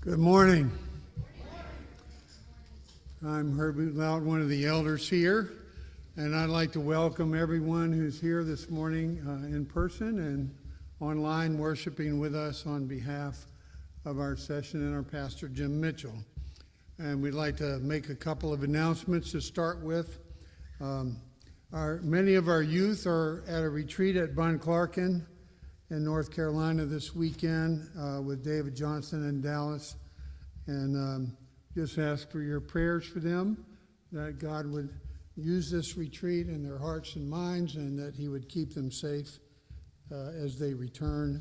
Good morning. I'm Herbert Loud, one of the elders here, and I'd like to welcome everyone who's here this morning in person and online worshiping with us on behalf of our session and our pastor, Jim Mitchell. And we'd like to make a couple of announcements to start with. Many of our youth are at a retreat at Bun Clarkin in North Carolina this weekend with David Johnson in Dallas. And just ask for your prayers for them, that God would use this retreat in their hearts and minds, and that he would keep them safe as they return.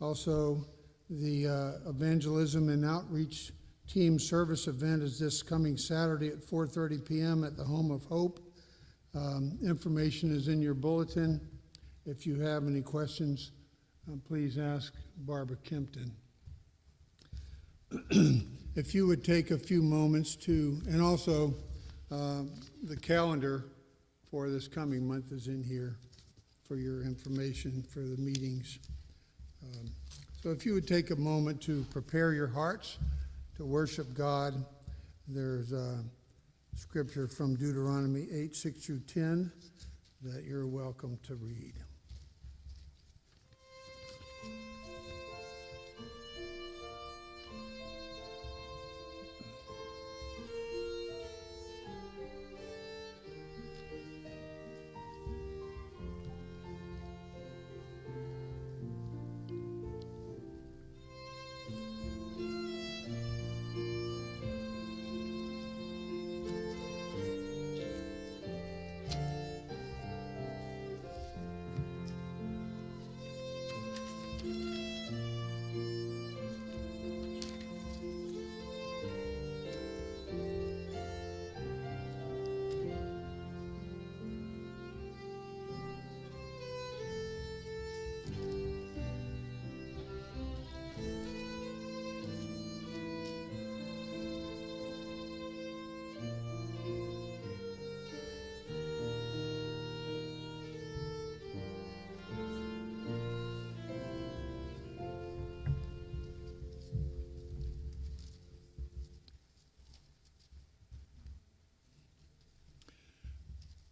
Also, the evangelism and outreach team service event is this coming Saturday at 4:30 p.m. at the Home of Hope. Information is in your bulletin. If you have any questions, please ask Barbara Kempton. If you would take a few moments to, and also the calendar for this coming month is in here for your information for the meetings. So if you would take a moment to prepare your hearts to worship God, there's a scripture from Deuteronomy 8:6-10 that you're welcome to read.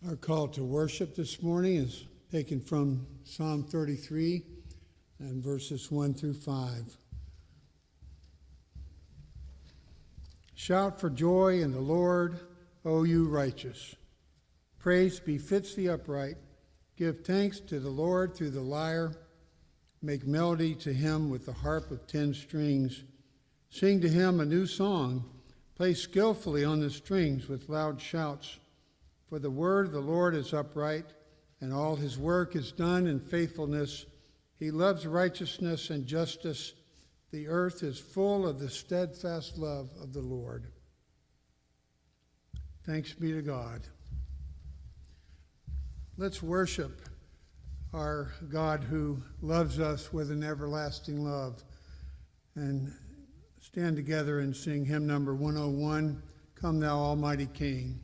Our call to worship this morning is taken from Psalm 33 and verses 1-5. Shout for joy in the Lord, O you righteous. Praise befits the upright. Give thanks to the Lord through the lyre. Make melody to him with the harp of 10 strings. Sing to him a new song. Play skillfully on the strings with loud shouts. For the word of the Lord is upright, and all his work is done in faithfulness. He loves righteousness and justice. The earth is full of the steadfast love of the Lord. Thanks be to God. Let's worship our God who loves us with an everlasting love, and stand together and sing hymn number 101, Come Thou Almighty King.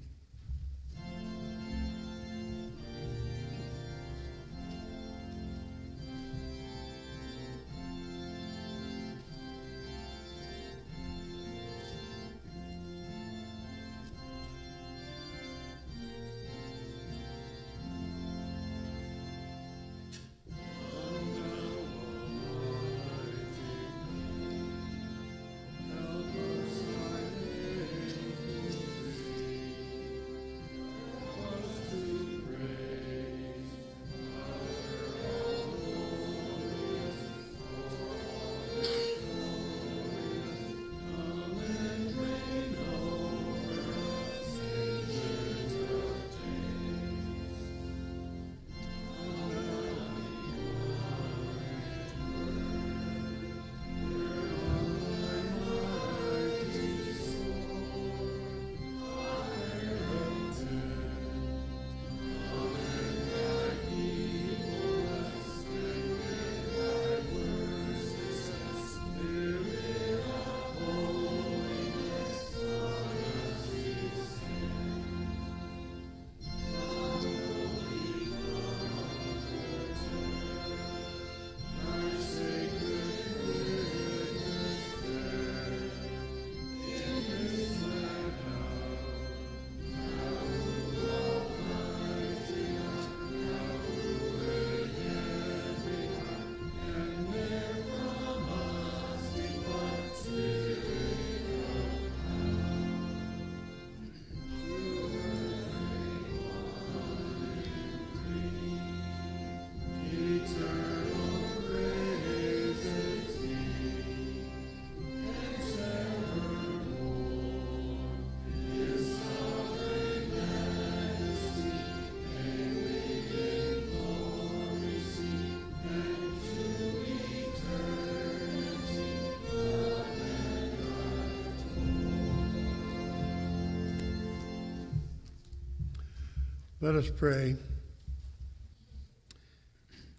Let us pray.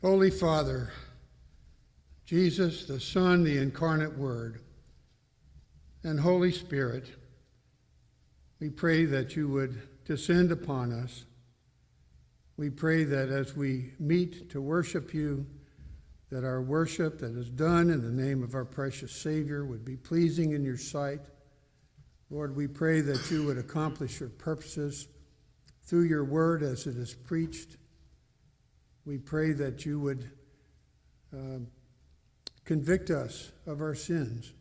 Holy Father, Jesus, the Son, the incarnate Word, and Holy Spirit, we pray that you would descend upon us. We pray that as we meet to worship you, that our worship that is done in the name of our precious Savior would be pleasing in your sight. Lord, we pray that you would accomplish your purposes through your word as it is preached. We pray that you would convict us of our sins,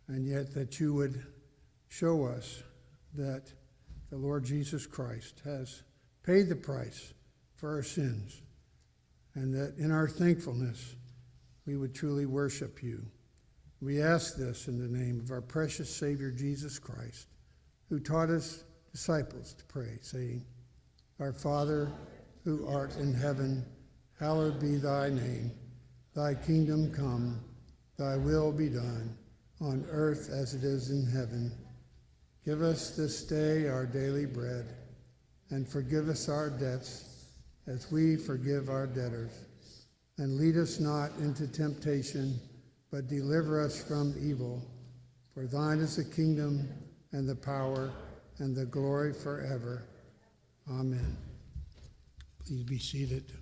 and yet that you would show us that the Lord Jesus Christ has paid the price for our sins, and that in our thankfulness we would truly worship you. We ask this in the name of our precious Savior Jesus Christ, who taught us disciples to pray, saying, Our Father, who art in heaven, hallowed be thy name. Thy kingdom come, thy will be done, on earth as it is in heaven. Give us this day our daily bread, and forgive us our debts, as we forgive our debtors. And lead us not into temptation, but deliver us from evil. For thine is the kingdom, and the power, and the glory forever. Amen. Please be seated.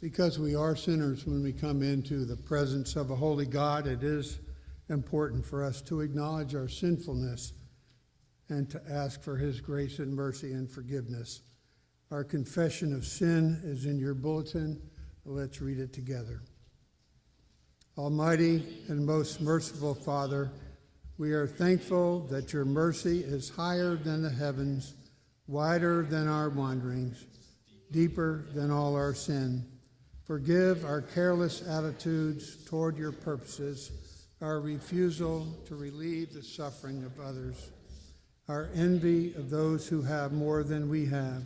Because we are sinners when we come into the presence of a holy God, it is important for us to acknowledge our sinfulness and to ask for his grace and mercy and forgiveness. Our confession of sin is in your bulletin. Let's read it together. Almighty and most merciful Father, we are thankful that your mercy is higher than the heavens, wider than our wanderings, deeper than all our sin. Forgive our careless attitudes toward your purposes, our refusal to relieve the suffering of others, our envy of those who have more than we have,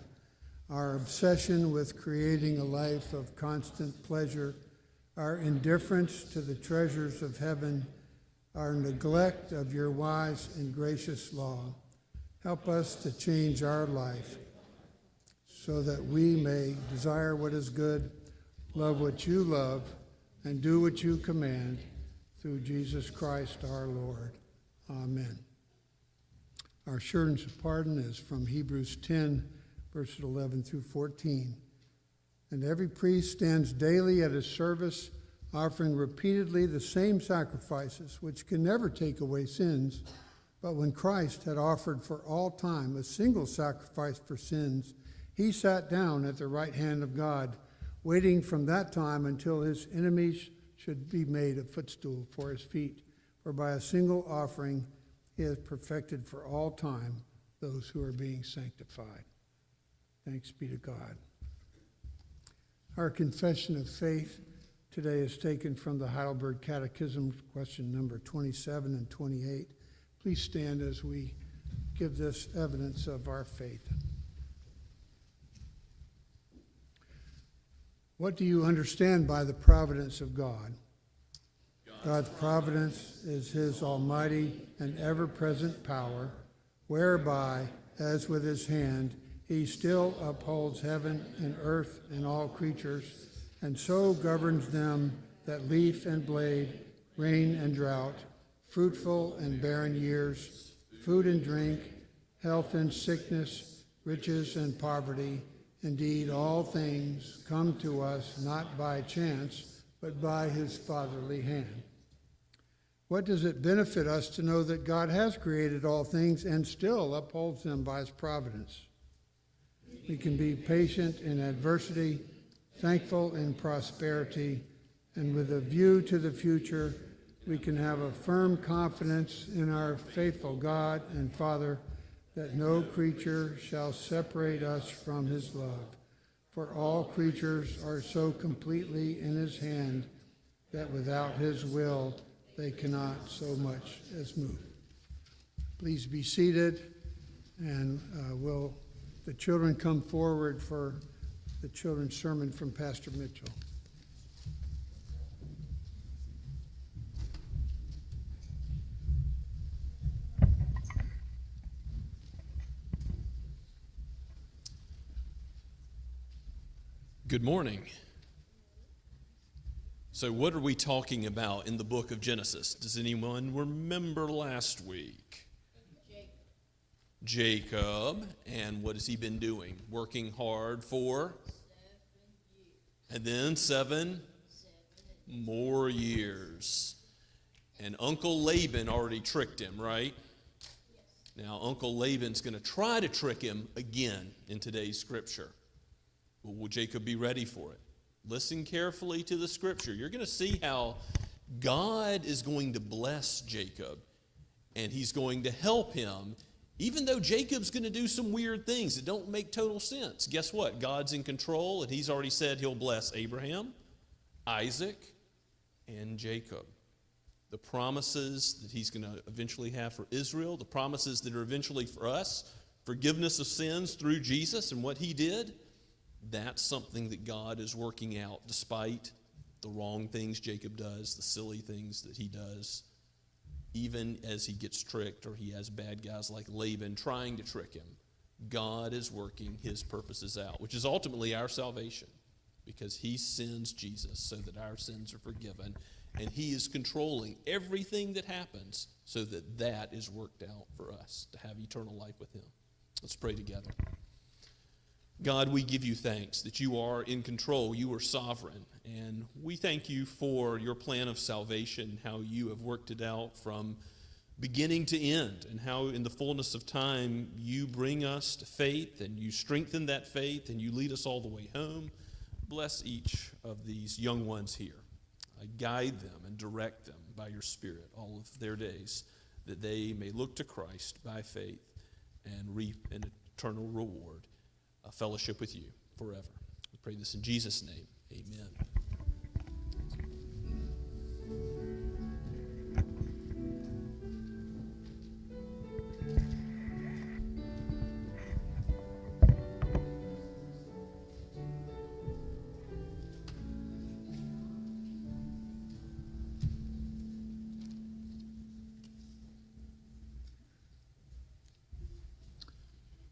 our obsession with creating a life of constant pleasure, our indifference to the treasures of heaven, our neglect of your wise and gracious law. Help us to change our life so that we may desire what is good, love what you love, and do what you command, through Jesus Christ our Lord. Amen. Our assurance of pardon is from Hebrews 10, verses 11 through 14. And every priest stands daily at his service, offering repeatedly the same sacrifices, which can never take away sins. But when Christ had offered for all time a single sacrifice for sins, he sat down at the right hand of God, waiting from that time until his enemies should be made a footstool for his feet. For by a single offering he has perfected for all time those who are being sanctified. Thanks be to God. Our confession of faith today is taken from the Heidelberg Catechism, question number 27 and 28. Please stand as we give this evidence of our faith. What do you understand by the providence of God? God's providence is his almighty and ever-present power, whereby, as with his hand, he still upholds heaven and earth and all creatures, and so governs them that leaf and blade, rain and drought, fruitful and barren years, food and drink, health and sickness, riches and poverty, indeed all things come to us not by chance, but by his fatherly hand. What does it benefit us to know that God has created all things and still upholds them by his providence? We can be patient in adversity, thankful in prosperity, and with a view to the future, we can have a firm confidence in our faithful God and Father that no creature shall separate us from his love. For all creatures are so completely in his hand that without his will they cannot so much as move. Please be seated, and will the children come forward for the children's sermon from Pastor Mitchell. Good morning. So what are we talking about in the book of Genesis? Does anyone remember last week? Jacob. And what has he been doing? Working hard for? 7 years. And then 7 more years. And Uncle Laban already tricked him, right? Yes. Now Uncle Laban's going to try to trick him again in today's scripture. Will Jacob be ready for it? Listen carefully to the scripture. You're going to see how God is going to bless Jacob, and he's going to help him, even though Jacob's going to do some weird things that don't make total sense. Guess what? God's in control, and he's already said he'll bless Abraham, Isaac, and Jacob. The promises that he's going to eventually have for Israel, the promises that are eventually for us, forgiveness of sins through Jesus and what he did, that's something that God is working out despite the wrong things Jacob does, the silly things that he does, even as he gets tricked or he has bad guys like Laban trying to trick him. God is working his purposes out, which is ultimately our salvation, because he sends Jesus so that our sins are forgiven, and he is controlling everything that happens so that that is worked out for us to have eternal life with him. Let's pray together. God, we give you thanks that you are in control, you are sovereign, and we thank you for your plan of salvation, how you have worked it out from beginning to end, and how in the fullness of time you bring us to faith, and you strengthen that faith, and you lead us all the way home. Bless each of these young ones here. Guide them and direct them by your Spirit all of their days, that they may look to Christ by faith and reap an eternal reward. A fellowship with you forever. We pray this in Jesus' name. Amen.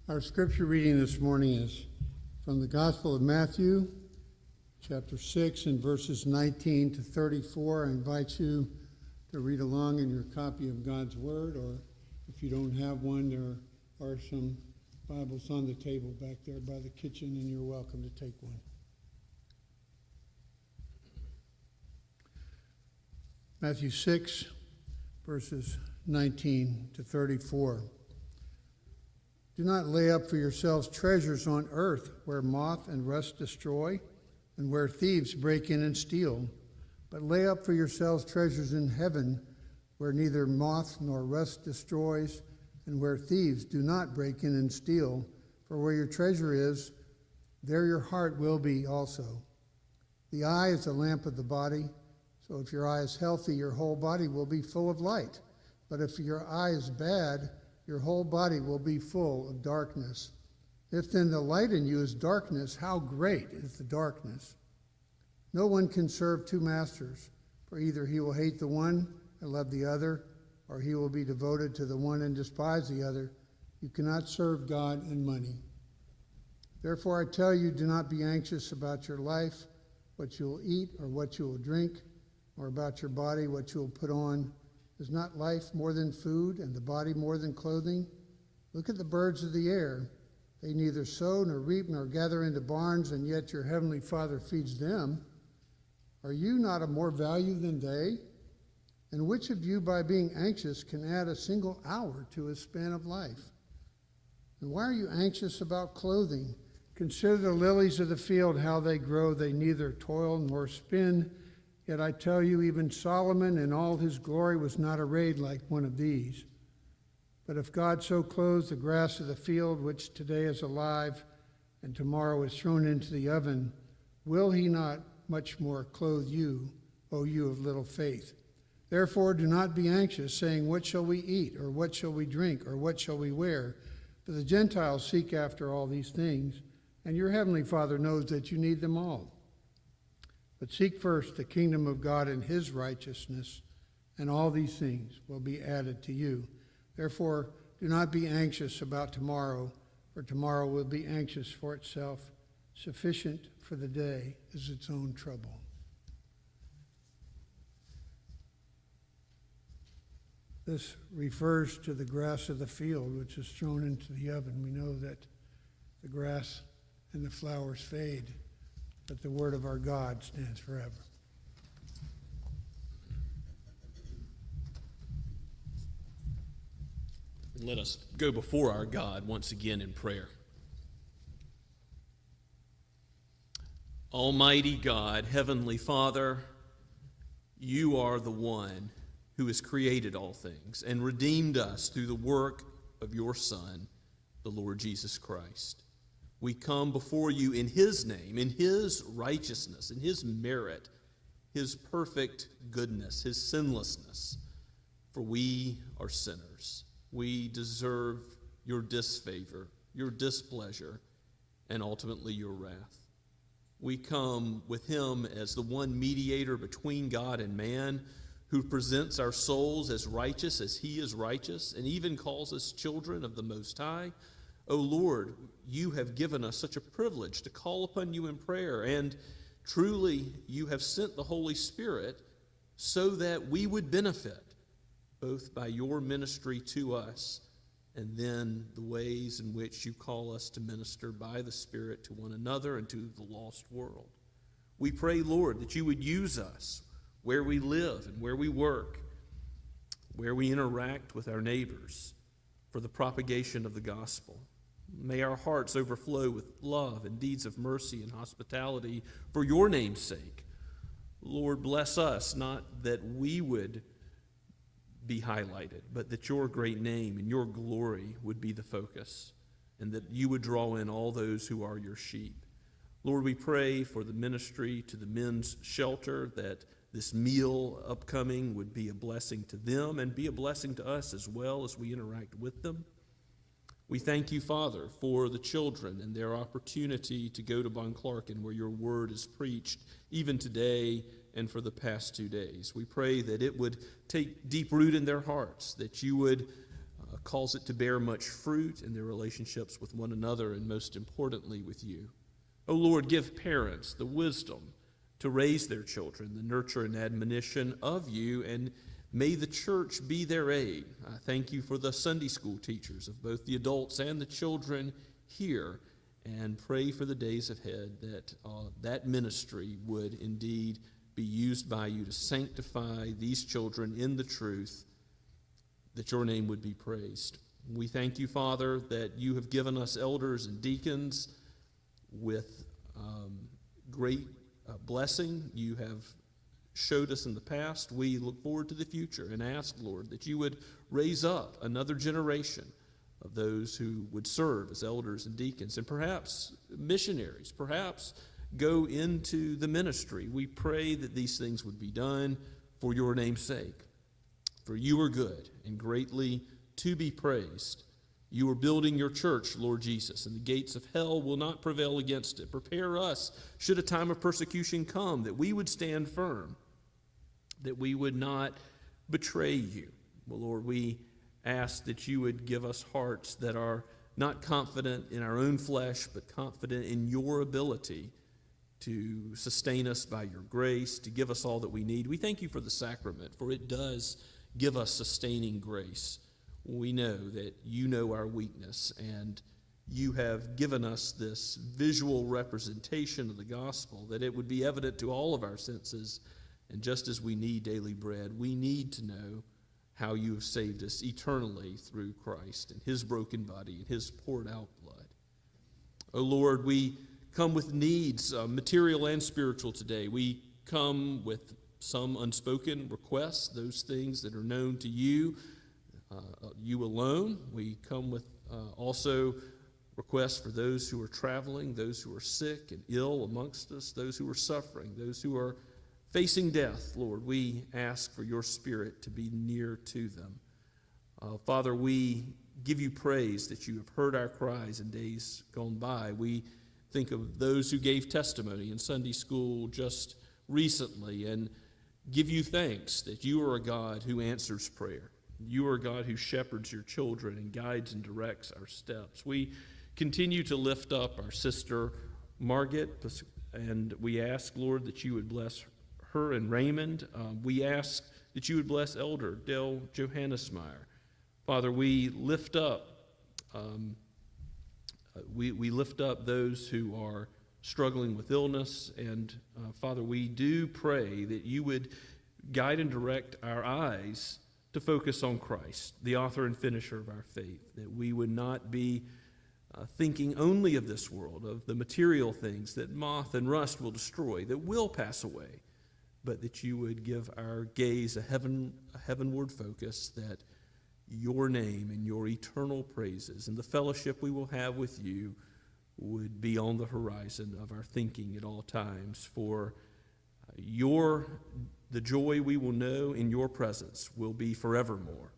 Our scripture reading this morning is from the Gospel of Matthew, chapter 6, and verses 19 to 34. I invite you to read along in your copy of God's Word, or if you don't have one, there are some Bibles on the table back there by the kitchen, and you're welcome to take one. Matthew 6, verses 19 to 34. Do not lay up for yourselves treasures on earth, where moth and rust destroy, and where thieves break in and steal. But lay up for yourselves treasures in heaven, where neither moth nor rust destroys, and where thieves do not break in and steal. For where your treasure is, there your heart will be also. The eye is the lamp of the body, so if your eye is healthy, your whole body will be full of light. But if your eye is bad, your whole body will be full of darkness. If then the light in you is darkness, how great is the darkness? No one can serve two masters, for either he will hate the one and love the other, or he will be devoted to the one and despise the other. You cannot serve God and money. Therefore I tell you, do not be anxious about your life, what you will eat or what you will drink, or about your body, what you will put on. Is not life more than food, and the body more than clothing? Look at the birds of the air. They neither sow nor reap nor gather into barns, and yet your heavenly Father feeds them. Are you not of more value than they? And which of you, by being anxious, can add a single hour to his span of life? And why are you anxious about clothing? Consider the lilies of the field, how they grow. They neither toil nor spin. Yet I tell you, even Solomon in all his glory was not arrayed like one of these. But if God so clothes the grass of the field, which today is alive and tomorrow is thrown into the oven, will he not much more clothe you, O you of little faith? Therefore do not be anxious, saying, what shall we eat, or what shall we drink, or what shall we wear? For the Gentiles seek after all these things, and your heavenly Father knows that you need them all. But seek first the kingdom of God and his righteousness, and all these things will be added to you. Therefore, do not be anxious about tomorrow, for tomorrow will be anxious for itself. Sufficient for the day is its own trouble. This refers to the grass of the field, which is thrown into the oven. We know that the grass and the flowers fade, but the word of our God stands forever. Let us go before our God once again in prayer. Almighty God, Heavenly Father, you are the one who has created all things and redeemed us through the work of your Son, the Lord Jesus Christ. We come before you in his name, in his righteousness, in his merit, his perfect goodness, his sinlessness, for we are sinners. We deserve your disfavor, your displeasure, and ultimately your wrath. We come with him as the one mediator between God and man, who presents our souls as righteous as he is righteous, and even calls us children of the Most High. O Lord, you have given us such a privilege to call upon you in prayer, and truly you have sent the Holy Spirit so that we would benefit, both by your ministry to us and then the ways in which you call us to minister by the Spirit to one another and to the lost world. We pray, Lord, that you would use us where we live and where we work, where we interact with our neighbors, for the propagation of the gospel. May our hearts overflow with love and deeds of mercy and hospitality for your name's sake. Lord, bless us, not that we would be highlighted, but that your great name and your glory would be the focus, and that you would draw in all those who are your sheep. Lord, we pray for the ministry to the men's shelter, that this meal upcoming would be a blessing to them and be a blessing to us as well as we interact with them. We thank you, Father, for the children and their opportunity to go to Bunclarkin, where your word is preached, even today and for the past 2 days. We pray that it would take deep root in their hearts, that you would cause it to bear much fruit in their relationships with one another, and most importantly with you. O Lord, give parents the wisdom to raise their children, the nurture and admonition of you, and may the church be their aid. I thank you for the Sunday school teachers of both the adults and the children here, and pray for the days ahead that that ministry would indeed be used by you to sanctify these children in the truth, that your name would be praised. We thank you, Father, that you have given us elders and deacons with great blessing you have showed us in the past. We look forward to the future and ask, Lord, that you would raise up another generation of those who would serve as elders and deacons, and perhaps missionaries, perhaps go into the ministry. We pray that these things would be done for your name's sake. For you are good and greatly to be praised. You are building your church, Lord Jesus, and the gates of hell will not prevail against it. Prepare us, should a time of persecution come, that we would stand firm, that we would not betray you. Well, Lord, we ask that you would give us hearts that are not confident in our own flesh, but confident in your ability to sustain us by your grace, to give us all that we need. We thank you for the sacrament, for it does give us sustaining grace. We know that you know our weakness, and you have given us this visual representation of the gospel, that it would be evident to all of our senses. And just as we need daily bread, we need to know how you have saved us eternally through Christ and his broken body and his poured out blood. O Lord, we come with needs, material and spiritual today. We come with some unspoken requests, those things that are known to you, you alone. We come with also requests for those who are traveling, those who are sick and ill amongst us, those who are suffering, those who are facing death. Lord, we ask for your Spirit to be near to them. Father, we give you praise that you have heard our cries in days gone by. We think of those who gave testimony in Sunday school just recently and give you thanks that you are a God who answers prayer. You are a God who shepherds your children and guides and directs our steps. We continue to lift up our sister Margaret, and we ask, Lord, that you would bless her and Raymond. We ask that you would bless Elder Dale Johannesmeyer. Father, we lift up we lift up those who are struggling with illness, and Father, we do pray that you would guide and direct our eyes to focus on Christ, the author and finisher of our faith, that we would not be thinking only of this world, of the material things that moth and rust will destroy, that will pass away, but that you would give our gaze a heavenward focus, that your name and your eternal praises and the fellowship we will have with you would be on the horizon of our thinking at all times. For the joy we will know in your presence will be forevermore.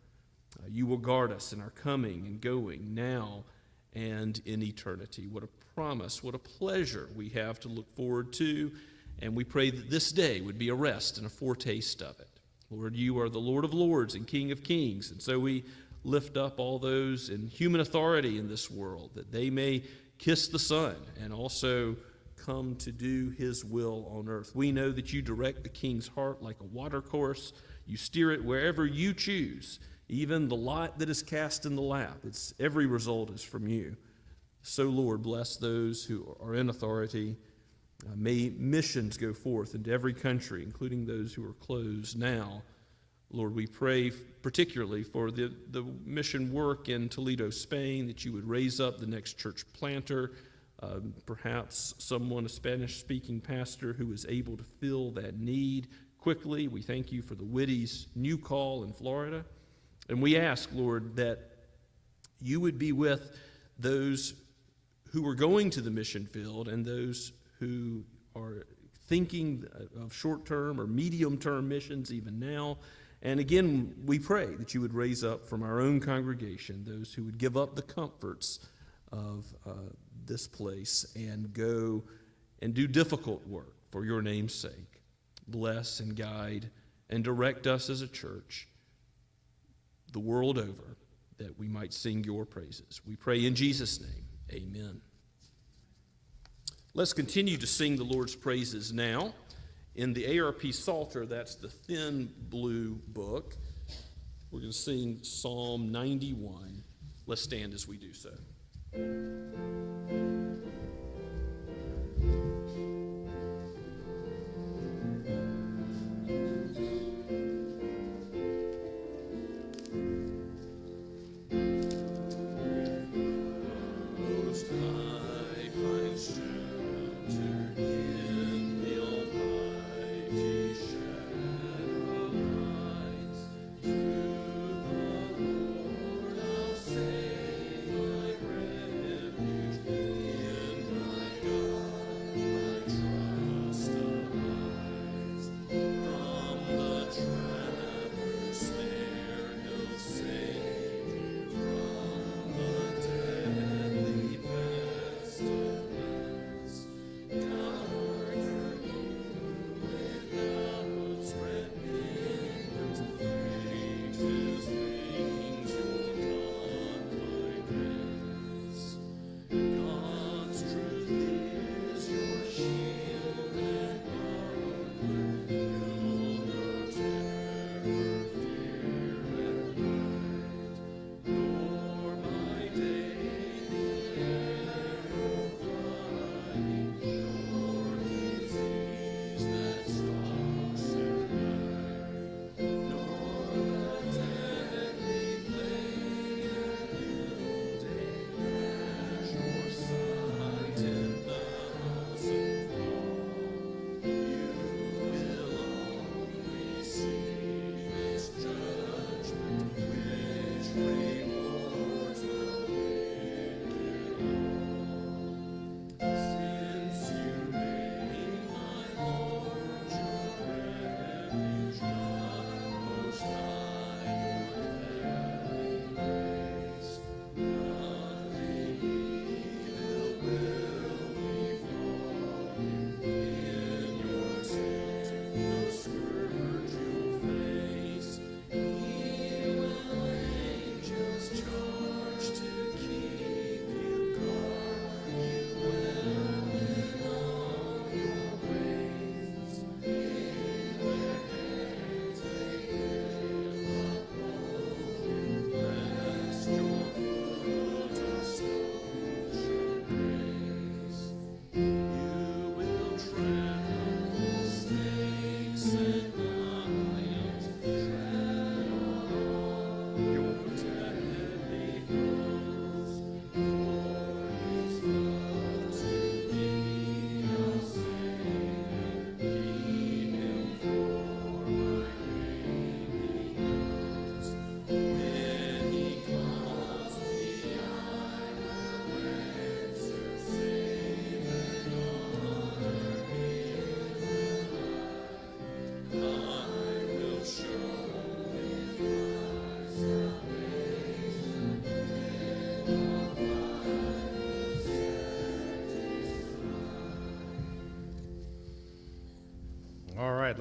You will guard us in our coming and going now and in eternity. What a promise, what a pleasure we have to look forward to, and we pray that this day would be a rest and a foretaste of it. Lord, you are the Lord of lords and King of kings, and so we lift up all those in human authority in this world, that they may kiss the Son and also come to do his will on earth. We know that you direct the king's heart like a watercourse. You steer it wherever you choose, even the lot that is cast in the lap. Every result is from you. So, Lord, bless those who are in authority. May missions go forth into every country, including those who are closed now. Lord, we pray particularly for the mission work in Toledo, Spain, that you would raise up the next church planter, perhaps someone, a Spanish-speaking pastor, who is able to fill that need quickly. We thank you for the Whitty's new call in Florida. And we ask, Lord, that you would be with those who are going to the mission field and those who are thinking of short-term or medium-term missions even now. And again, we pray that you would raise up from our own congregation those who would give up the comforts of this place and go and do difficult work for your name's sake. Bless and guide and direct us as a church the world over, that we might sing your praises. We pray in Jesus' name, amen. Let's continue to sing the Lord's praises now. In the ARP Psalter, that's the thin blue book, we're going to sing Psalm 91. Let's stand as we do so. Say my refuge.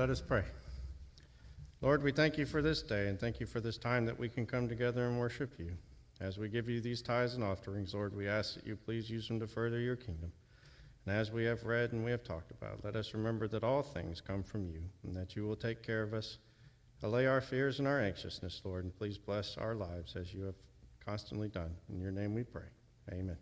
let us pray. Lord, we thank you for this day and thank you for this time that we can come together and worship you. As we give you these tithes and offerings, Lord, we ask that you please use them to further your kingdom. And as we have read and we have talked about, let us remember that all things come from you and that you will take care of us. Allay our fears and our anxiousness, Lord, and please bless our lives as you have constantly done. In your name we pray. Amen.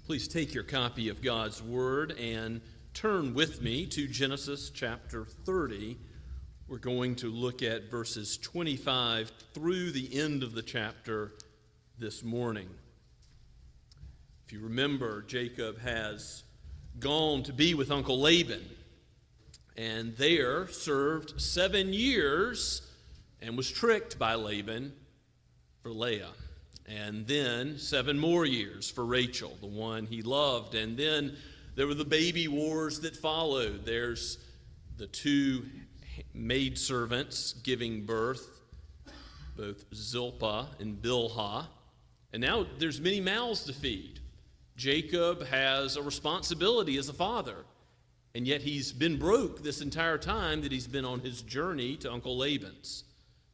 Please take your copy of God's Word and turn with me to Genesis chapter 30. We're going to look at verses 25 through the end of the chapter this morning. If you remember, Jacob has gone to be with Uncle Laban, and there served 7 years and was tricked by Laban for Leah. And then 7 more years for Rachel, the one he loved. And then there were the baby wars that followed. There's the 2 maidservants giving birth, both Zilpah and Bilhah. And now there's many mouths to feed. Jacob has a responsibility as a father, and yet he's been broke this entire time that he's been on his journey to Uncle Laban's.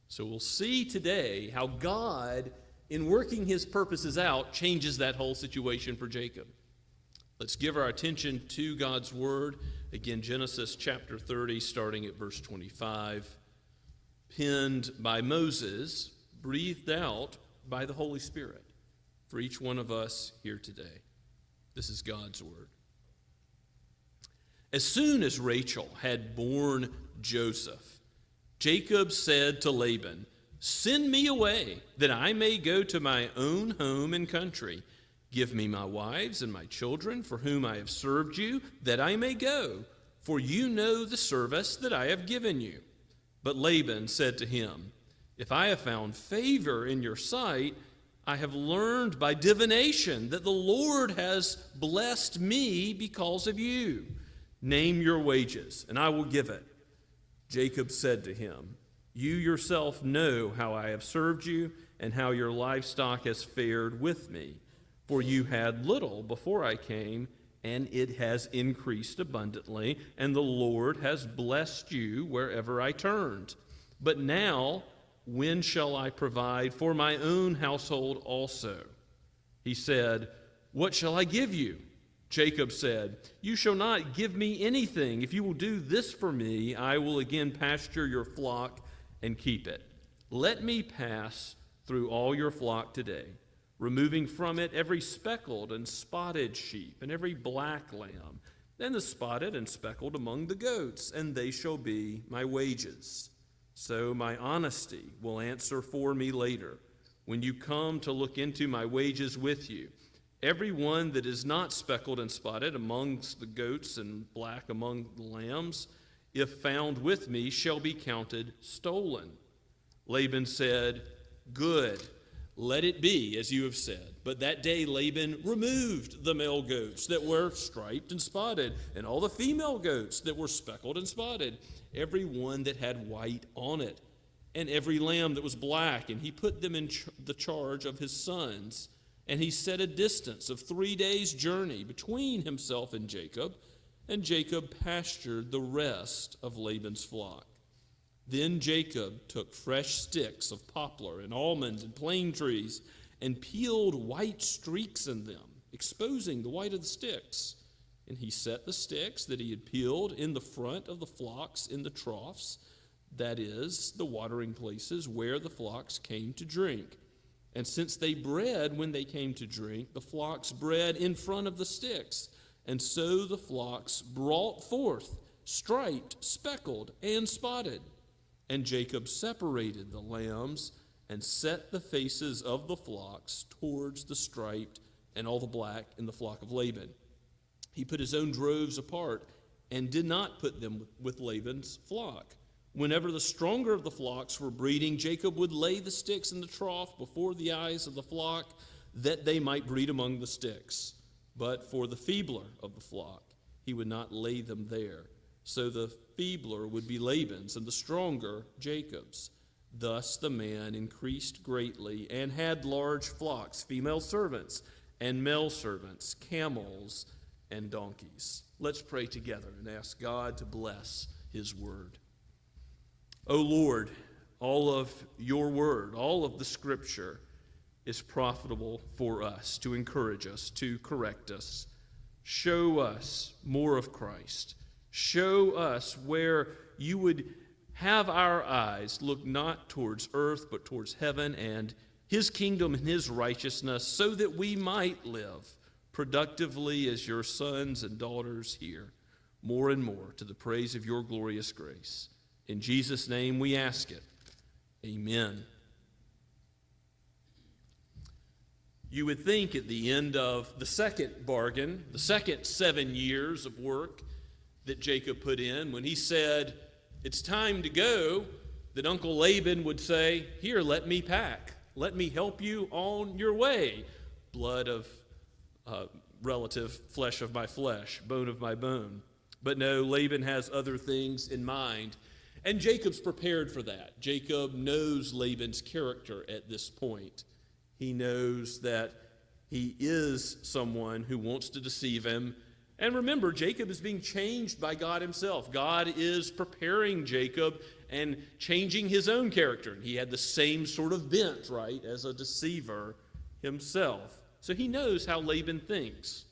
So we'll see today how God, in working his purposes out, changes that whole situation for Jacob. Let's give our attention to God's Word. Again, Genesis chapter 30, starting at verse 25. Penned by Moses, breathed out by the Holy Spirit for each one of us here today. This is God's Word. As soon as Rachel had borne Joseph, Jacob said to Laban, "Send me away, that I may go to my own home and country. Give me my wives and my children, for whom I have served you, that I may go, for you know the service that I have given you." But Laban said to him, "If I have found favor in your sight, I have learned by divination that the Lord has blessed me because of you. Name your wages, and I will give it." Jacob said to him, "You yourself know how I have served you and how your livestock has fared with me. For you had little before I came, and it has increased abundantly, and the Lord has blessed you wherever I turned. But now, when shall I provide for my own household also?" He said, "What shall I give you?" Jacob said, "You shall not give me anything. If you will do this for me, I will again pasture your flock and keep it. Let me pass through all your flock today, removing from it every speckled and spotted sheep and every black lamb, and the spotted and speckled among the goats, and they shall be my wages. So my honesty will answer for me later, when you come to look into my wages with you. Every one that is not speckled and spotted amongst the goats and black among the lambs, if found with me, shall be counted stolen." Laban said, "Good, let it be as you have said." But that day Laban removed the male goats that were striped and spotted, and all the female goats that were speckled and spotted, every one that had white on it, and every lamb that was black, and he put them in the charge of his sons. And he set a distance of 3 days' journey between himself and Jacob pastured the rest of Laban's flock. Then Jacob took fresh sticks of poplar and almond and plane trees and peeled white streaks in them, exposing the white of the sticks. And he set the sticks that he had peeled in the front of the flocks in the troughs, that is, the watering places where the flocks came to drink. And since they bred when they came to drink, the flocks bred in front of the sticks. And so the flocks brought forth, striped, speckled, and spotted. And Jacob separated the lambs and set the faces of the flocks towards the striped and all the black in the flock of Laban. He put his own droves apart and did not put them with Laban's flock. Whenever the stronger of the flocks were breeding, Jacob would lay the sticks in the trough before the eyes of the flock, that they might breed among the sticks. But for the feebler of the flock, he would not lay them there. So the feebler would be Laban's, and the stronger Jacob's. Thus the man increased greatly and had large flocks, female servants and male servants, camels and donkeys. Let's pray together and ask God to bless his word. O Lord, all of your word, all of the scripture is profitable for us, to encourage us, to correct us. Show us more of Christ. Show us where you would have our eyes look not towards earth, but towards heaven and his kingdom and his righteousness, so that we might live productively as your sons and daughters here, more and more to the praise of your glorious grace. In Jesus' name we ask it. Amen. You would think at the end of the second bargain, the second 7 years of work that Jacob put in, when he said, "It's time to go," that Uncle Laban would say, "Here, let me pack. Let me help you on your way. Blood of relative, flesh of my flesh, bone of my bone." But no, Laban has other things in mind. And Jacob's prepared for that. Jacob knows Laban's character at this point. He knows that he is someone who wants to deceive him. And remember, Jacob is being changed by God himself. God is preparing Jacob and changing his own character. He had the same sort of bent, right, as a deceiver himself. So he knows how Laban thinks.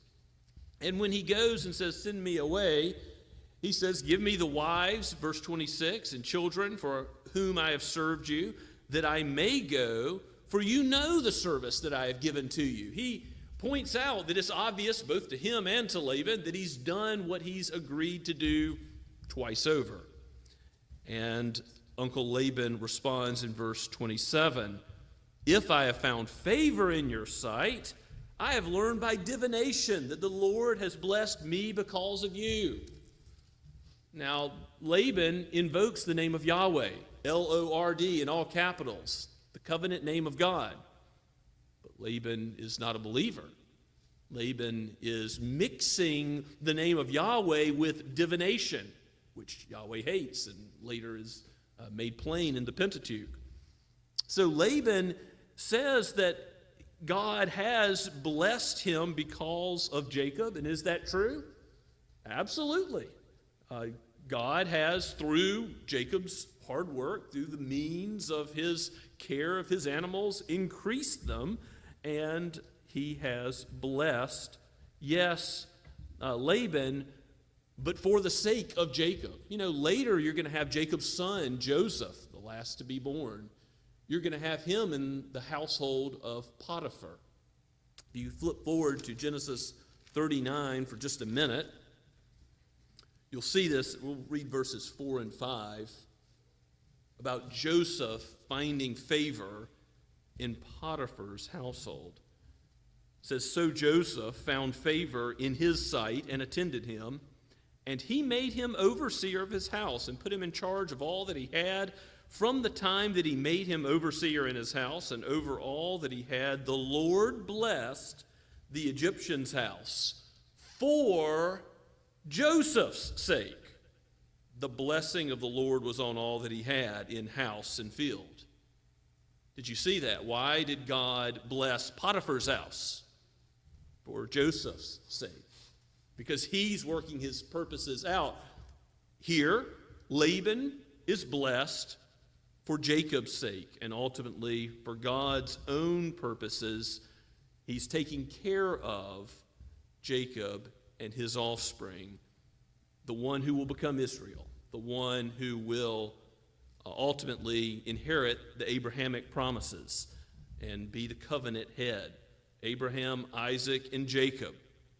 And when he goes and says, "Send me away," he says, "Give me the wives," verse 26, "and children for whom I have served you, that I may go, for you know the service that I have given to you." He points out that it's obvious both to him and to Laban that he's done what he's agreed to do twice over. And Uncle Laban responds in verse 27, "If I have found favor in your sight, I have learned by divination that the Lord has blessed me because of you." Now, Laban invokes the name of Yahweh, L-O-R-D in all capitals, the covenant name of God. But Laban is not a believer. Laban is mixing the name of Yahweh with divination, which Yahweh hates and later is made plain in the Pentateuch. So Laban says that God has blessed him because of Jacob, and is that true? Absolutely. God has, through Jacob's hard work, through the means of his care of his animals, increased them, and he has blessed, yes, Laban, but for the sake of Jacob. You know, later you're going to have Jacob's son, Joseph, the last to be born. You're going to have him in the household of Potiphar. If you flip forward to Genesis 39 for just a minute, you'll see this. We'll read verses 4 and 5 about Joseph finding favor in Potiphar's household. It says, "So Joseph found favor in his sight and attended him, and he made him overseer of his house and put him in charge of all that he had. From the time that he made him overseer in his house and over all that he had, the Lord blessed the Egyptian's house for Joseph's sake. The blessing of the Lord was on all that he had in house and field." Did you see that? Why did God bless Potiphar's house? For Joseph's sake. Because he's working his purposes out. Here, Laban is blessed for Jacob's sake, and ultimately for God's own purposes. He's taking care of Jacob and his offspring, the one who will become Israel, the one who will ultimately inherit the Abrahamic promises and be the covenant head. Abraham, Isaac, and Jacob.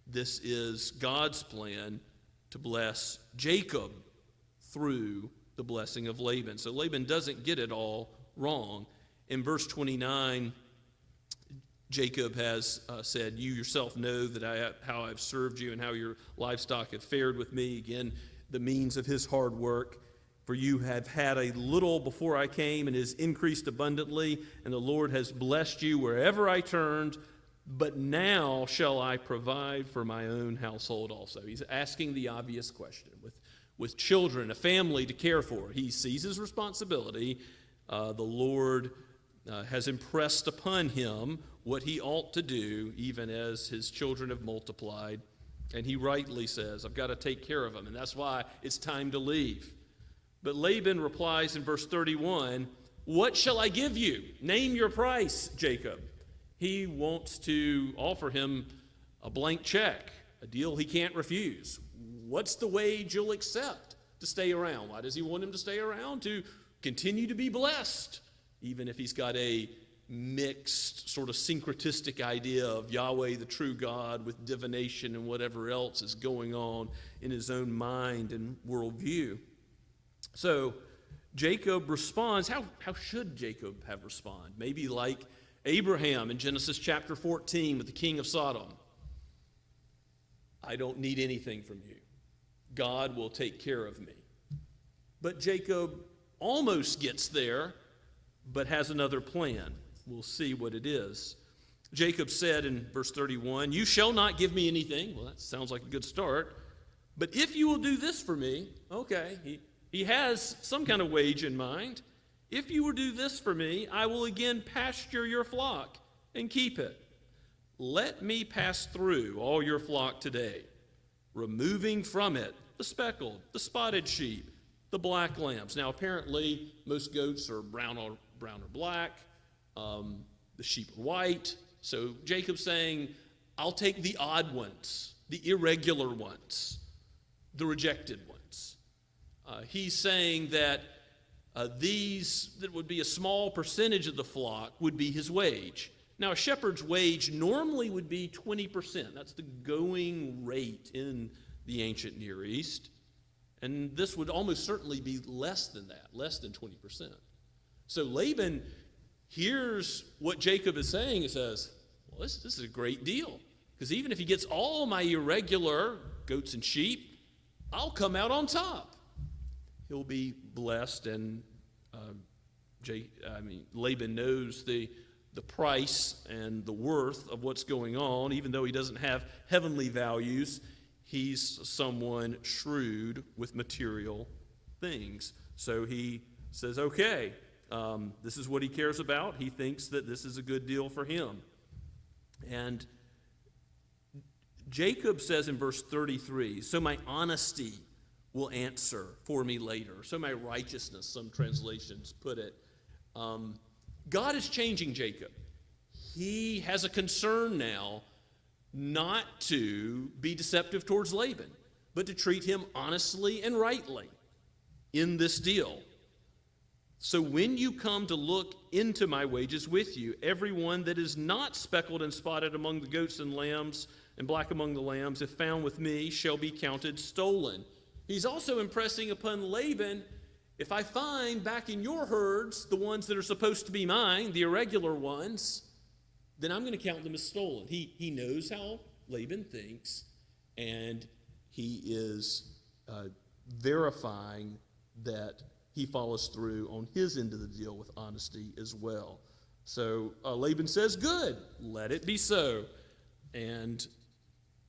This is God's plan to bless Jacob through the blessing of Laban. So Laban doesn't get it all wrong. In verse 29, Jacob has said, "You yourself know that how I've served you and how your livestock have fared with me." Again, the means of his hard work. "For you have had a little before I came, and it has increased abundantly, and the Lord has blessed you wherever I turned. But now shall I provide for my own household also." He's asking the obvious question. With children, a family to care for, he sees his responsibility. The Lord has impressed upon him what he ought to do, even as his children have multiplied. And he rightly says, "I've got to take care of them," and that's why it's time to leave. But Laban replies in verse 31, "What shall I give you? Name your price, Jacob." He wants to offer him a blank check, a deal he can't refuse. What's the wage you'll accept to stay around? Why does he want him to stay around? To continue to be blessed, even if he's got a mixed, sort of syncretistic idea of Yahweh, the true God, with divination and whatever else is going on in his own mind and worldview. So Jacob responds. How should Jacob have responded? Maybe like Abraham in Genesis chapter 14 with the king of Sodom. "I don't need anything from you. God will take care of me." But Jacob almost gets there, but has another plan. We'll see what it is. Jacob said in verse 31, "You shall not give me anything." Well, that sounds like a good start. "But if you will do this for me," okay, he has some kind of wage in mind. "If you will do this for me, I will again pasture your flock and keep it. Let me pass through all your flock today, removing from it the speckled, the spotted sheep, the black lambs." Now, apparently, most goats are brown or black. The sheep are white. So Jacob's saying, "I'll take the odd ones, the irregular ones, the rejected ones." He's saying that that would be a small percentage of the flock would be his wage. Now, a shepherd's wage normally would be 20%. That's the going rate in the ancient Near East. And this would almost certainly be less than that, less than 20%. So Laban hears what Jacob is saying and says, "Well, this is a great deal. Because even if he gets all my irregular goats and sheep, I'll come out on top." He'll be blessed, and Laban knows the price and the worth of what's going on. Even though he doesn't have heavenly values, he's someone shrewd with material things. So he says, okay, this is what he cares about. He thinks that this is a good deal for him. And Jacob says in verse 33, "So my honesty will answer for me later." So my righteousness, some translations put it. God is changing Jacob. He has a concern now, not to be deceptive towards Laban, but to treat him honestly and rightly in this deal. So when you come to look into my wages with you, everyone that is not speckled and spotted among the goats and lambs and black among the lambs, if found with me, shall be counted stolen. He's also impressing upon Laban, if I find back in your herds the ones that are supposed to be mine, the irregular ones, then I'm going to count them as stolen. He knows how Laban thinks, and he is verifying that he follows through on his end of the deal with honesty as well. So Laban says, good, let it be so. And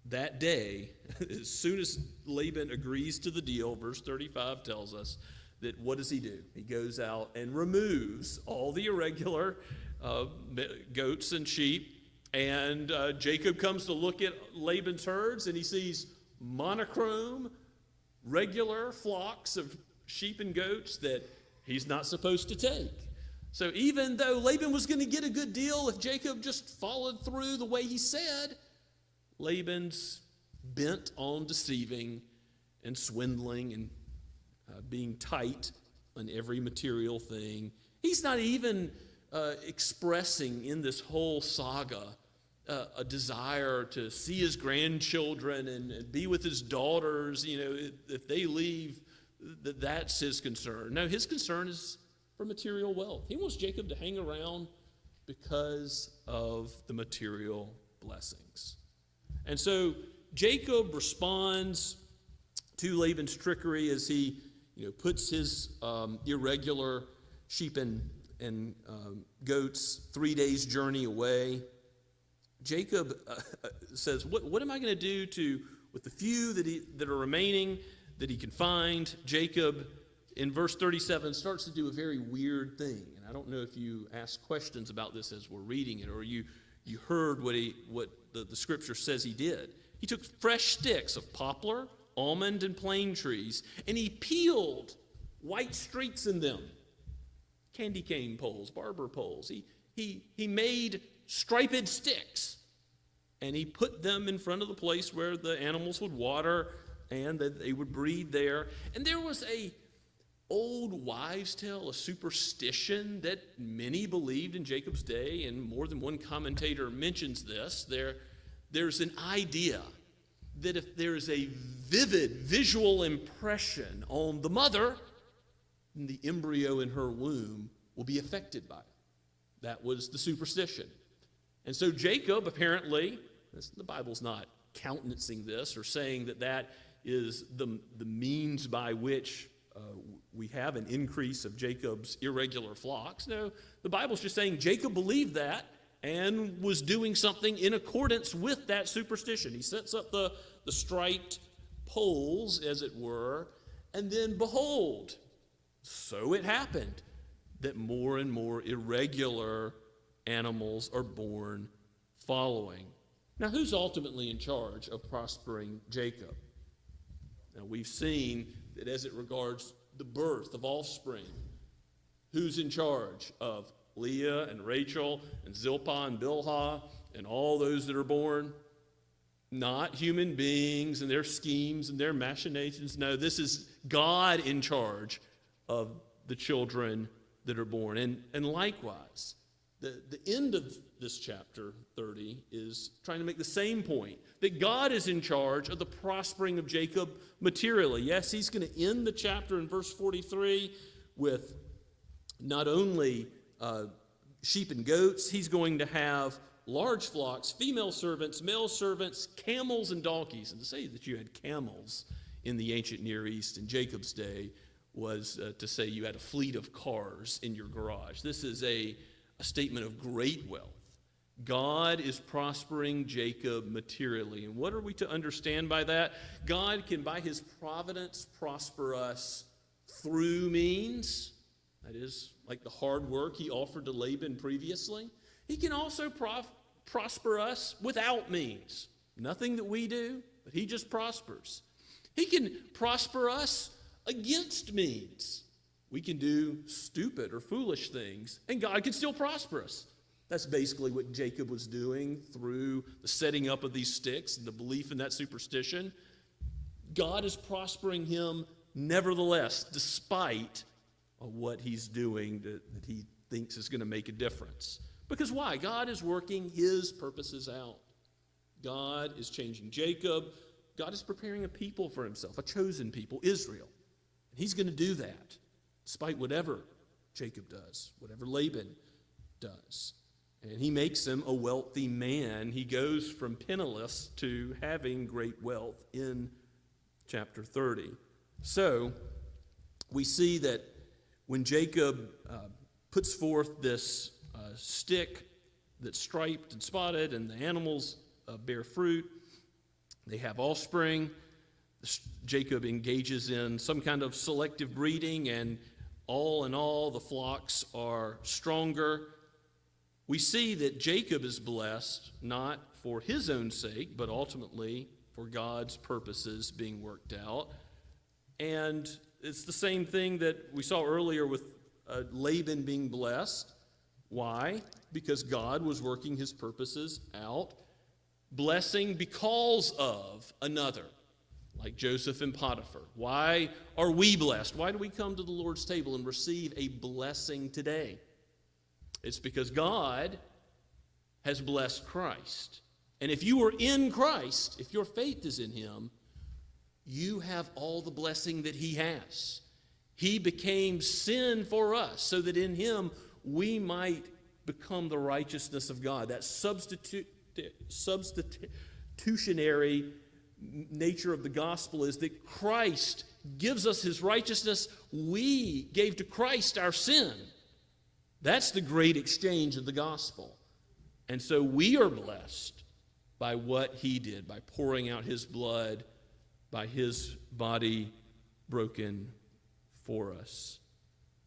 that day, as soon as Laban agrees to the deal, verse 35 tells us that what does he do? He goes out and removes all the irregular goats and sheep, and Jacob comes to look at Laban's herds, and he sees monochrome, regular flocks of sheep and goats that he's not supposed to take. So even though Laban was going to get a good deal if Jacob just followed through the way he said, Laban's bent on deceiving and swindling and being tight on every material thing. He's not even expressing in this whole saga a desire to see his grandchildren and be with his daughters. You know, if they leave, that's his concern. No, his concern is for material wealth. He wants Jacob to hang around because of the material blessings. And so Jacob responds to Laban's trickery as he puts his irregular sheep and goats 3 days' journey away. Jacob says, what am I going to do with the few that are remaining that he can find? Jacob, in verse 37, starts to do a very weird thing. And I don't know if you asked questions about this as we're reading it, or you heard what the scripture says he did. He took fresh sticks of poplar, almond, and plane trees, and he peeled white streaks in them. Candy cane poles, barber poles. He made striped sticks, and he put them in front of the place where the animals would water and that they would breed there. And there was a old wives' tale, a superstition that many believed in Jacob's day, and more than one commentator mentions this. There's an idea that if there is a vivid visual impression on the mother, then the embryo in her womb will be affected by it. That was the superstition. And so Jacob, apparently, the Bible's not countenancing this or saying that is the means by which we have an increase of Jacob's irregular flocks. No, the Bible's just saying Jacob believed that and was doing something in accordance with that superstition. He sets up the striped poles, as it were, and then behold, so it happened that more and more irregular animals are born following. Now, who's ultimately in charge of prospering Jacob? Now, we've seen that as it regards the birth of offspring, who's in charge of Leah and Rachel and Zilpah and Bilhah and all those that are born? Not human beings and their schemes and their machinations. No, this is God in charge of the children that are born. And likewise, the end of this chapter 30 is trying to make the same point, that God is in charge of the prospering of Jacob materially. Yes, he's going to end the chapter in verse 43 with not only sheep and goats, he's going to have large flocks, female servants, male servants, camels and donkeys. And to say that you had camels in the ancient Near East in Jacob's day was to say you had a fleet of cars in your garage. This is a statement of great wealth. God is prospering Jacob materially. And what are we to understand by that? God can, by his providence, prosper us through means. That is, like the hard work he offered to Laban previously. He can also prosper us without means. Nothing that we do, but he just prospers. He can prosper us against means. We can do stupid or foolish things, and God can still prosper us. That's basically what Jacob was doing through the setting up of these sticks and the belief in that superstition. God is prospering him nevertheless, despite what he's doing that he thinks is going to make a difference. Because why? God is working his purposes out. God is changing Jacob. God is preparing a people for himself, a chosen people, Israel. And he's going to do that, despite whatever Jacob does, whatever Laban does. And he makes him a wealthy man. He goes from penniless to having great wealth in chapter 30. So we see that when Jacob puts forth this stick that's striped and spotted, and the animals bear fruit, they have offspring, Jacob engages in some kind of selective breeding, and all in all, the flocks are stronger. We see that Jacob is blessed not for his own sake, but ultimately for God's purposes being worked out. And it's the same thing that we saw earlier with Laban being blessed. Why? Because God was working his purposes out. Blessing because of another, like Joseph and Potiphar. Why are we blessed? Why do we come to the Lord's table and receive a blessing today? It's because God has blessed Christ. And if you are in Christ, if your faith is in him, you have all the blessing that he has. He became sin for us so that in him we might become the righteousness of God. That substitutionary nature of the gospel is that Christ gives us his righteousness. We gave to Christ our sin. That's the great exchange of the gospel. And so we are blessed by what he did, by pouring out his blood, by his body broken for us.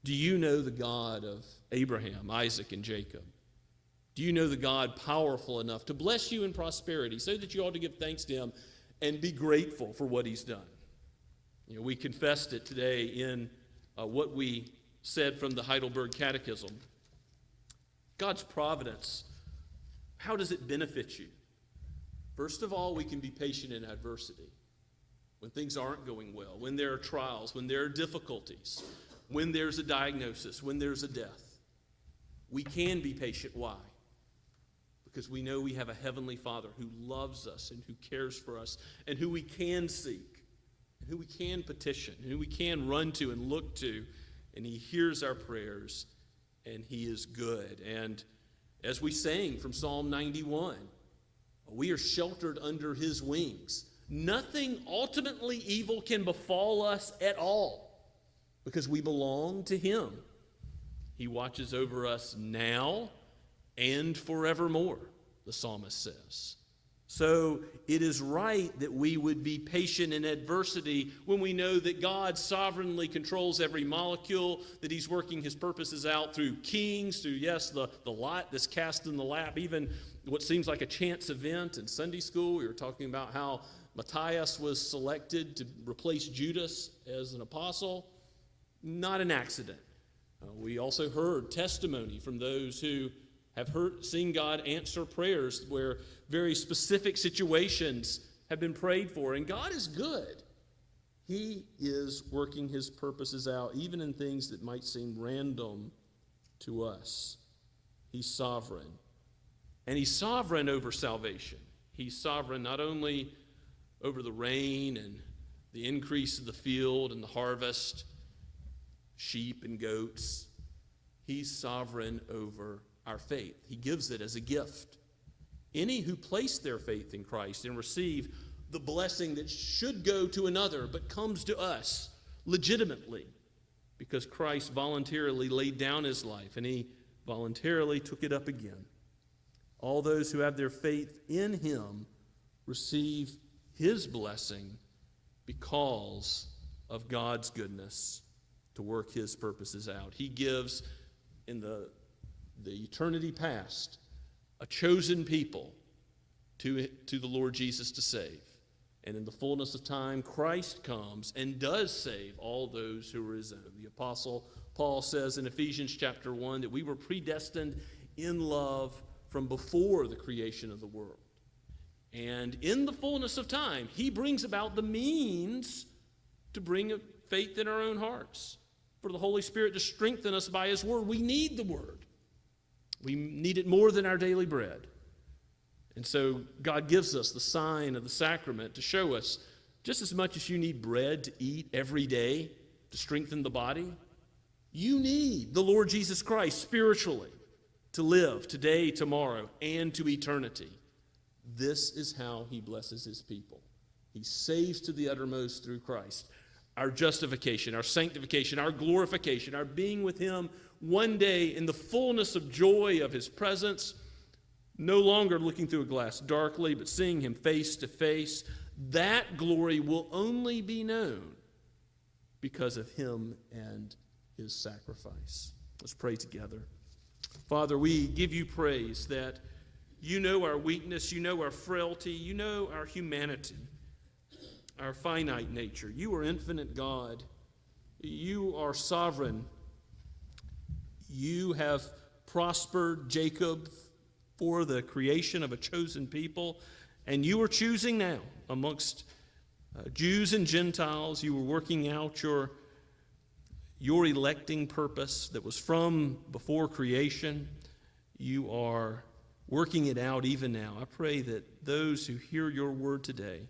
Do you know the God of Abraham, Isaac, and Jacob? Do you know the God powerful enough to bless you in prosperity so that you ought to give thanks to him and be grateful for what he's done? You know, we confessed it today in what we said from the Heidelberg Catechism. God's providence, how does it benefit you? First of all, we can be patient in adversity. When things aren't going well, when there are trials, when there are difficulties, when there's a diagnosis, when there's a death. We can be patient. Why? Because we know we have a heavenly Father who loves us and who cares for us and who we can seek and who we can petition and who we can run to and look to, and he hears our prayers and he is good. And as we sang from Psalm 91, we are sheltered under his wings. Nothing ultimately evil can befall us at all because we belong to him. He watches over us now and forevermore, the psalmist says. So it is right that we would be patient in adversity when we know that God sovereignly controls every molecule, that he's working his purposes out through kings, through, yes, the lot that's cast in the lap, even what seems like a chance event in Sunday school. We were talking about how Matthias was selected to replace Judas as an apostle. Not an accident. We also heard testimony from those who have seen God answer prayers where very specific situations have been prayed for. And God is good. He is working his purposes out, even in things that might seem random to us. He's sovereign. And he's sovereign over salvation. He's sovereign not only over the rain and the increase of the field and the harvest, sheep and goats. He's sovereign over our faith. He gives it as a gift. Any who place their faith in Christ and receive the blessing that should go to another but comes to us legitimately because Christ voluntarily laid down his life and he voluntarily took it up again. All those who have their faith in him receive his blessing because of God's goodness to work his purposes out. He gives in the eternity past a chosen people to the Lord Jesus to save. And in the fullness of time, Christ comes and does save all those who are his own. The Apostle Paul says in Ephesians chapter 1 that we were predestined in love from before the creation of the world. And in the fullness of time, he brings about the means to bring faith in our own hearts, for the Holy Spirit to strengthen us by his word. We need the word. We need it more than our daily bread. And so God gives us the sign of the sacrament to show us, just as much as you need bread to eat every day to strengthen the body, you need the Lord Jesus Christ spiritually to live today, tomorrow, and to eternity. This is how he blesses his people. He saves to the uttermost through Christ. Our justification, our sanctification, our glorification, our being with him one day in the fullness of joy of his presence, no longer looking through a glass darkly, but seeing him face to face. That glory will only be known because of him and his sacrifice. Let's pray together. Father, we give you praise that you know our weakness, you know our frailty, you know our humanity, our finite nature. You are infinite God. You are sovereign. You have prospered Jacob for the creation of a chosen people, and you are choosing now amongst Jews and Gentiles. You were working out your electing purpose that was from before creation. You are working it out even now. I pray that those who hear your word today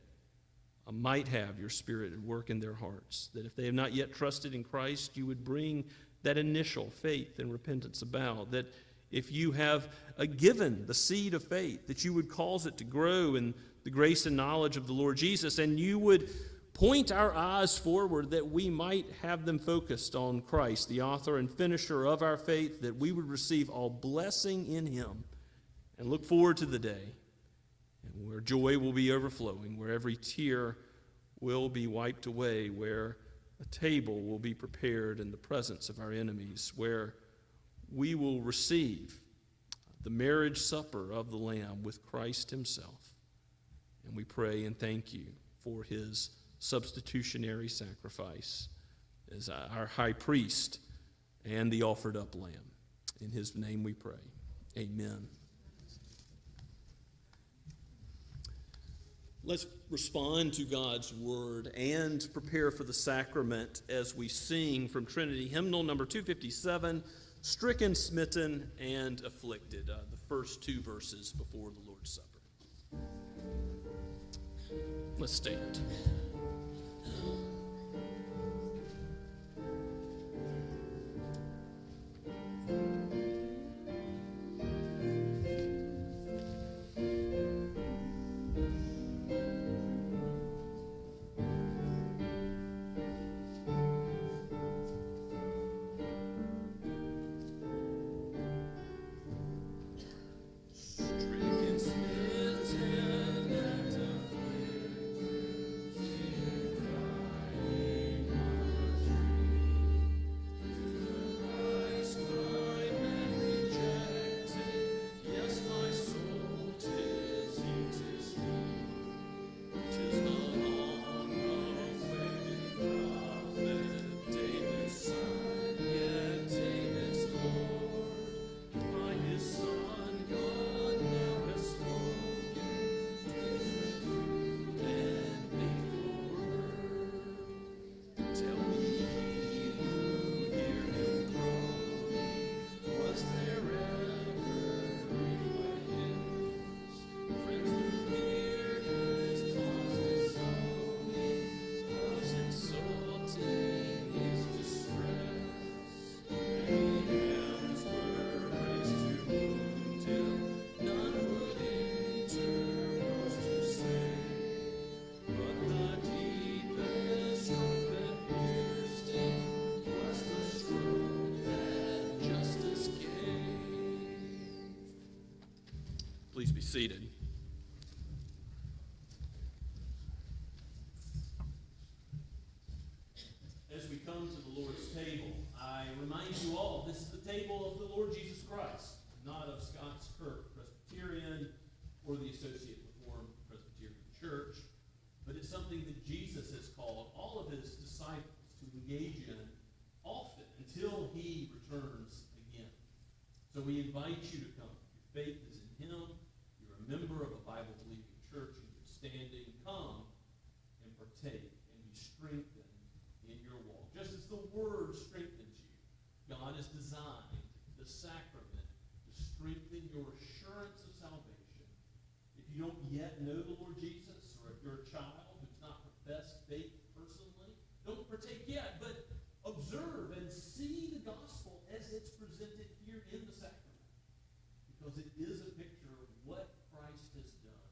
might have your Spirit at work in their hearts, that if they have not yet trusted in Christ, you would bring that initial faith and repentance about, that if you have given the seed of faith, that you would cause it to grow in the grace and knowledge of the Lord Jesus, and you would point our eyes forward that we might have them focused on Christ, the author and finisher of our faith, that we would receive all blessing in him and look forward to the day and where joy will be overflowing, where every tear will be wiped away, where a table will be prepared in the presence of our enemies, where we will receive the marriage supper of the Lamb with Christ himself. And we pray and thank you for his substitutionary sacrifice as our high priest and the offered up lamb. In his name we pray. Amen. Let's respond to God's word and prepare for the sacrament as we sing from Trinity Hymnal number 257, Stricken, Smitten, and Afflicted, the first two verses before the Lord's Supper. Let's stand. Please be seated. As we come to the Lord's table, I remind you all, this is the table of the Lord Jesus Christ, not of Scots Kirk Presbyterian or the Associate Reformed Presbyterian Church, but it's something that Jesus has called all of his disciples to engage in often until he returns again. So we invite you to come. Your faith is in him. You're a member of a Bible-believing church in good standing. Come and partake and be strengthened in your walk. Just as the Word strengthens you, God has designed the sacrament to strengthen your assurance of salvation. If you don't yet know the Lord Jesus, or if you're a child who's not professed faith personally, don't partake yet, but observe and see the gospel as it's presented here in the sacrament, because it is a picture of what Christ has done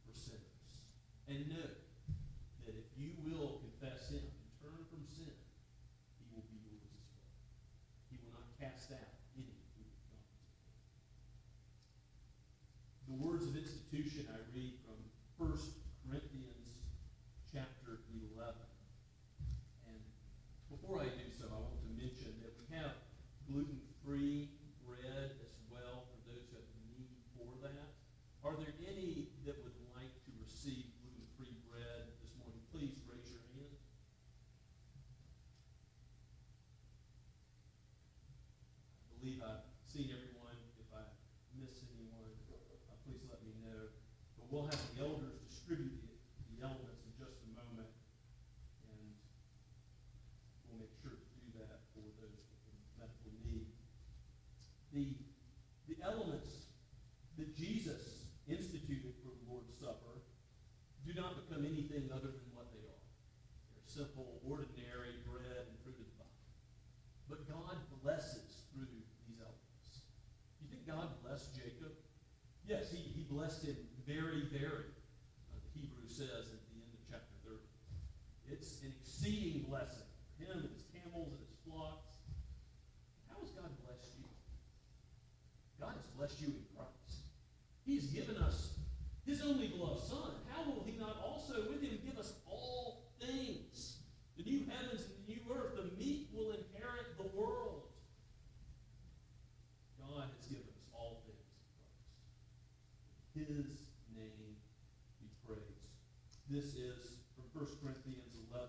for sinners. And know that if you will confess him and turn from sin, he will be yours as well. He will not cast out any who would come to him. The words of institution I read from 1 Corinthians chapter 11. And before I do so, I want to mention that we have gluten-free bread as well for those who have a need for that. Are there any that would like to receive gluten-free bread this morning? Please raise your hand. I believe I've seen everyone. If I miss anyone, please let me know. But we'll have the elders distribute the elements in just a moment, and we'll make sure to do that for those with medical need. The elements that Jesus instituted for the Lord's Supper do not become anything other than what they are. They're simple, ordinary bread and fruit of the vine. But God blesses through these elements. Do you think God blessed Jacob? Yes, he blessed him very, very. The Hebrew says at the end of chapter 30. It's an exceeding blessing for him and his camels and his flocks. How has God blessed you? God has blessed you in Christ. He's given us his only beloved Son. How will he not also with him give us all things? The new heavens and the new earth, the meek will inherit the world. God has given us all things in Christ. His name be praised. This is from 1 Corinthians 11.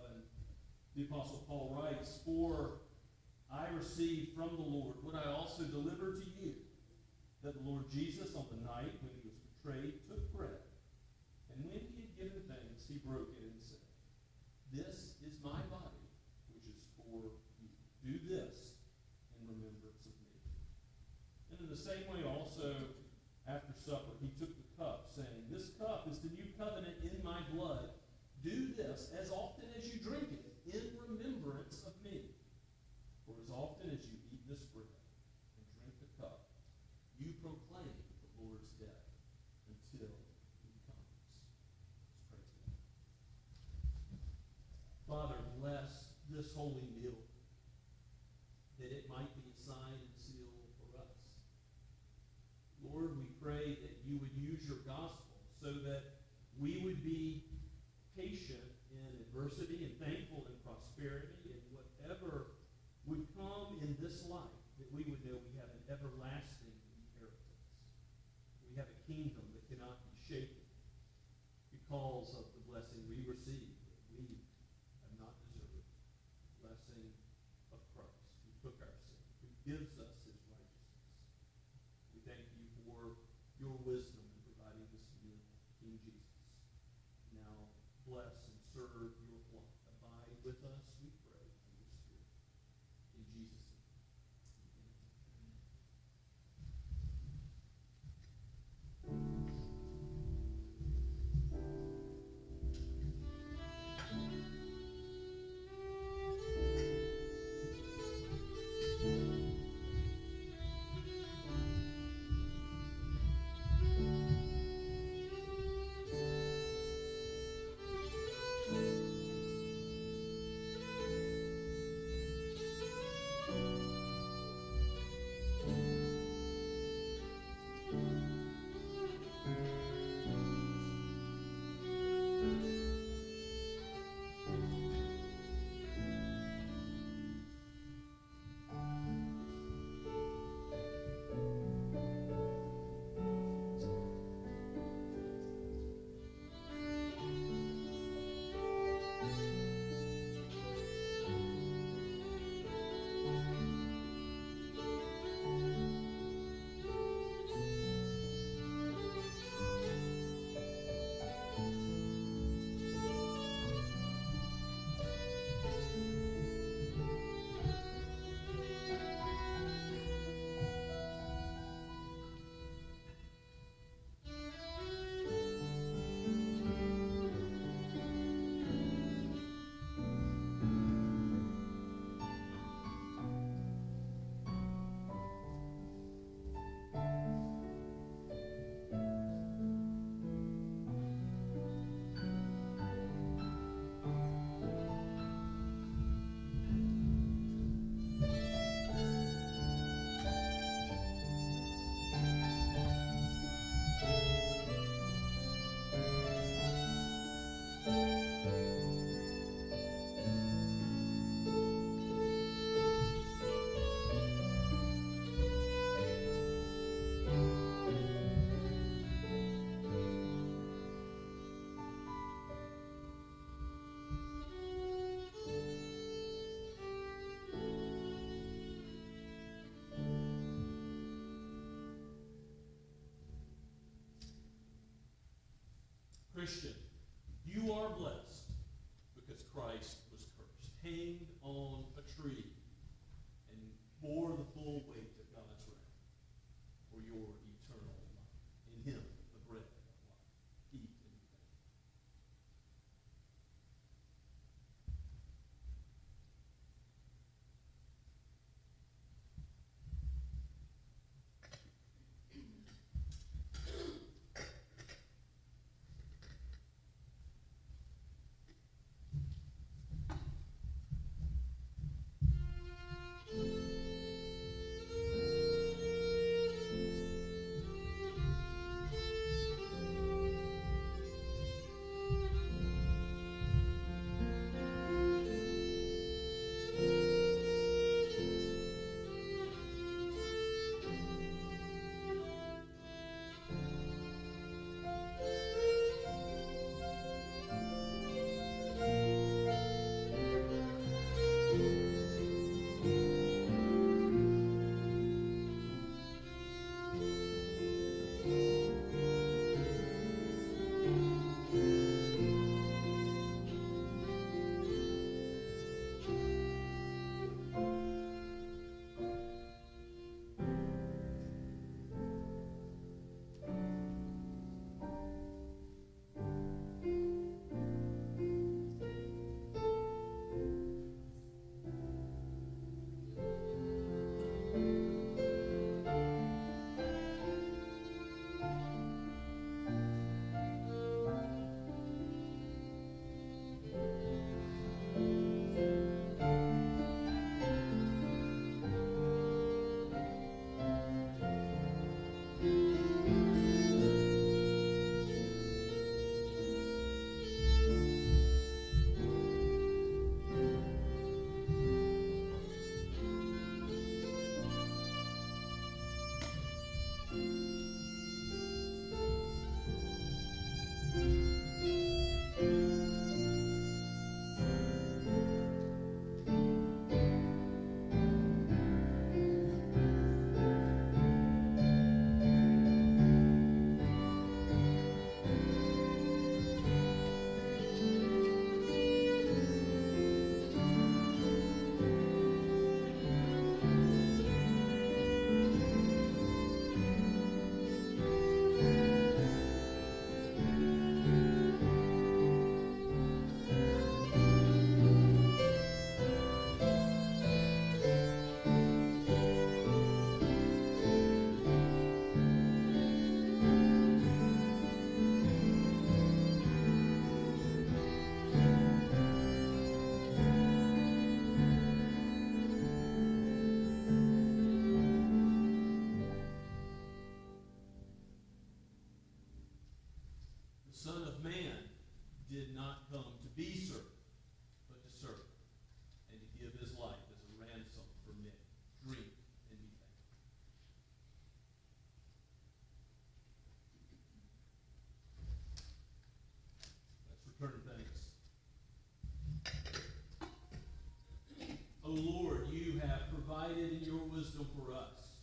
The Apostle Paul writes, "For I received from the Lord what I also delivered to you, that the Lord Jesus, on the night when he was betrayed, took bread. And when he had given thanks, he broke it and said, 'This is my body, which is for you. Do this in remembrance of me.' And in the same way also, after supper, he took the cup, saying, 'This cup is the new covenant in my blood. Do this as often as you drink it in remembrance of me. For as often as you eat this bread and drink the cup, you proclaim the Lord's death until he comes.'" Let's pray together. Father, bless this holy meal, that it might be a sign and seal for us. Lord, we pray that you would use your gospel so that we would be patient in adversity and thankful in prosperity, and whatever would come in this life, that we would know we have an everlasting inheritance. We have a kingdom that cannot be shaken because of the blessing we receive that we have not deserved. The blessing of Christ, who took our sin, who gives us his righteousness. We thank you for your wisdom in providing this meal, King Jesus. Now bless and serve your flock. Abide with us, we pray, in your Spirit. In Jesus' name. Amen. Christian, you are blessed because Christ was cursed, hanged on a tree, and bore the full weight of God's wrath for your eternal life. In him, the bread of life. Eat and be thankful. The Son of Man did not come to be served, but to serve, and to give his life as a ransom for many. Drink and be thankful. Let's return thanks. O Lord, you have provided in your wisdom for us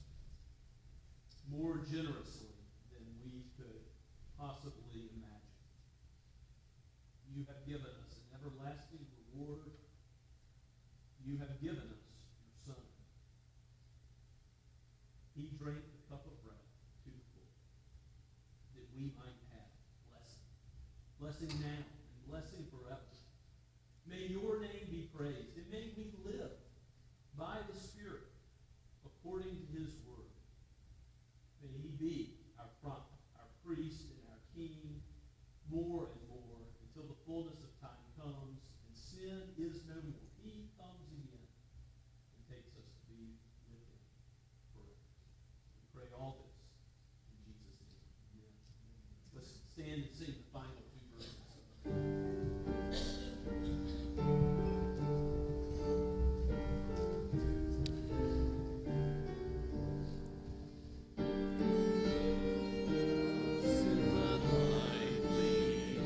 more generously than we could possibly imagine. You have given us an everlasting reward. You have given us your Son. He drank the cup of wrath to the full, that we might have blessing. Blessing now and blessing forever. May your name be praised, and may we live by the Spirit according to his word. May he be our prophet, our priest, and our king more and more until the fullness of time comes and sin is no more. He comes again and takes us to be with him forever. We pray all this in Jesus' name. Amen. Let's stand and sing the final two verses. Sit lightly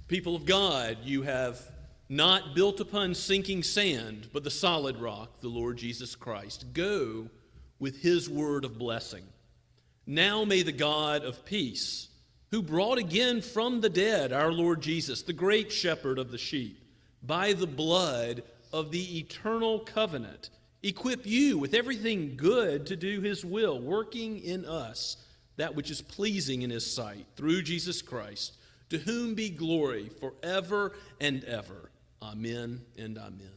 People of God, you have not built upon sinking sand, but the solid rock, the Lord Jesus Christ. Go with his word of blessing. Now may the God of peace, who brought again from the dead our Lord Jesus, the great shepherd of the sheep, by the blood of the eternal covenant, equip you with everything good to do his will, working in us that which is pleasing in his sight, through Jesus Christ, to whom be glory forever and ever. Amen and amen.